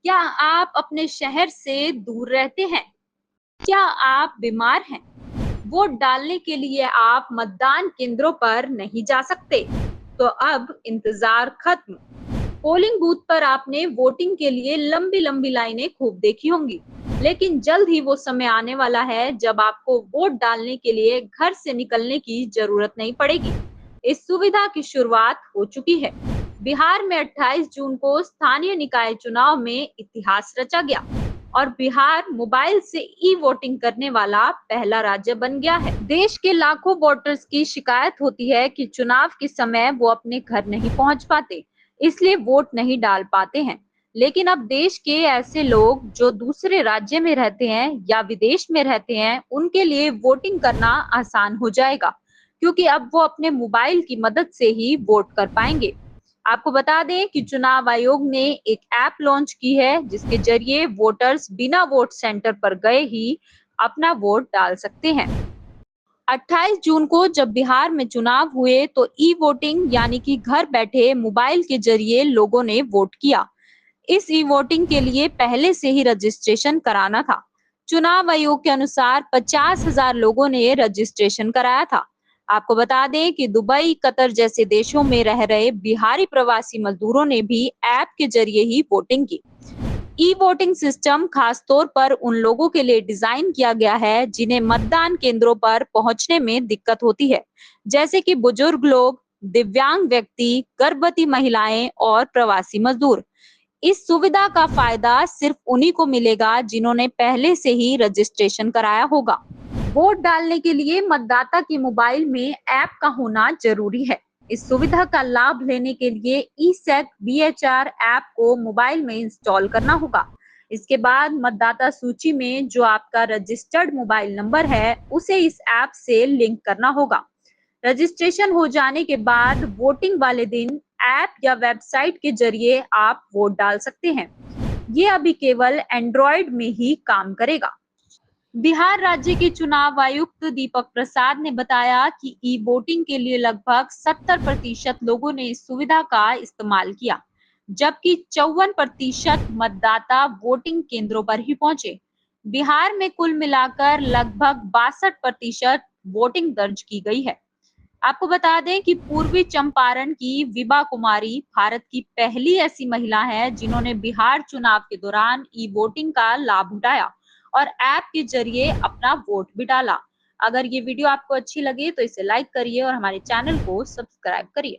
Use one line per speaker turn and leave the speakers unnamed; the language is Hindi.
क्या आप अपने शहर से दूर रहते हैं? क्या आप बीमार हैं? वोट डालने के लिए आप मतदान केंद्रों पर नहीं जा सकते, तो अब इंतजार खत्म। पोलिंग बूथ पर आपने वोटिंग के लिए लंबी लंबी लाइनें खूब देखी होंगी, लेकिन जल्द ही वो समय आने वाला है जब आपको वोट डालने के लिए घर से निकलने की जरूरत नहीं पड़ेगी। इस सुविधा की शुरुआत हो चुकी है। बिहार में 28 जून को स्थानीय निकाय चुनाव में इतिहास रचा गया और बिहार मोबाइल से ई वोटिंग करने वाला पहला राज्य बन गया है। देश के लाखों वोटर्स की शिकायत होती है कि चुनाव के समय वो अपने घर नहीं पहुंच पाते, इसलिए वोट नहीं डाल पाते हैं। लेकिन अब देश के ऐसे लोग जो दूसरे राज्य में रहते हैं या विदेश में रहते हैं, उनके लिए वोटिंग करना आसान हो जाएगा, क्योंकि अब वो अपने मोबाइल की मदद से ही वोट कर पाएंगे। आपको बता दें कि चुनाव आयोग ने एक ऐप लॉन्च की है जिसके जरिए वोटर्स बिना वोट सेंटर पर गए ही अपना वोट डाल सकते हैं। 28 जून को जब बिहार में चुनाव हुए तो ई वोटिंग यानी कि घर बैठे मोबाइल के जरिए लोगों ने वोट किया। इस ई वोटिंग के लिए पहले से ही रजिस्ट्रेशन कराना था। चुनाव आयोग के अनुसार 50,000 लोगों ने रजिस्ट्रेशन कराया था। आपको बता दें कि दुबई, कतर जैसे देशों में रह रहे बिहारी प्रवासी मजदूरों ने भी ऐप के जरिए ही वोटिंग की। ई वोटिंग सिस्टम खास तौर पर उन लोगों के लिए डिजाइन किया गया है जिन्हें मतदान केंद्रों पर पहुंचने में दिक्कत होती है, जैसे कि बुजुर्ग लोग, दिव्यांग व्यक्ति, गर्भवती महिलाएं और प्रवासी मजदूर। इस सुविधा का फायदा सिर्फ उन्हीं को मिलेगा जिन्होंने पहले से ही रजिस्ट्रेशन कराया होगा। वोट डालने के लिए मतदाता की मोबाइल में ऐप का होना जरूरी है। इस सुविधा का लाभ लेने के लिए ई-सेक बीएचआर ऐप को मोबाइल में इंस्टॉल करना होगा। इसके बाद मतदाता सूची में जो आपका रजिस्टर्ड मोबाइल नंबर है, उसे इस ऐप से लिंक करना होगा। रजिस्ट्रेशन हो जाने के बाद वोटिंग वाले दिन ऐप या वेबसाइट के जरिए आप वोट डाल सकते हैं। ये अभी केवल एंड्रॉयड में ही काम करेगा। बिहार राज्य के चुनाव आयुक्त दीपक प्रसाद ने बताया कि ई वोटिंग के लिए लगभग 70% लोगों ने इस सुविधा का इस्तेमाल किया, जबकि 54% मतदाता वोटिंग केंद्रों पर ही पहुंचे। बिहार में कुल मिलाकर लगभग 62% वोटिंग दर्ज की गई है। आपको बता दें कि पूर्वी चंपारण की विभा कुमारी भारत की पहली ऐसी महिला है जिन्होंने बिहार चुनाव के दौरान ई वोटिंग का लाभ उठाया और ऐप के जरिए अपना वोट भी डाला। अगर ये वीडियो आपको अच्छी लगे तो इसे लाइक करिए और हमारे चैनल को सब्सक्राइब करिए।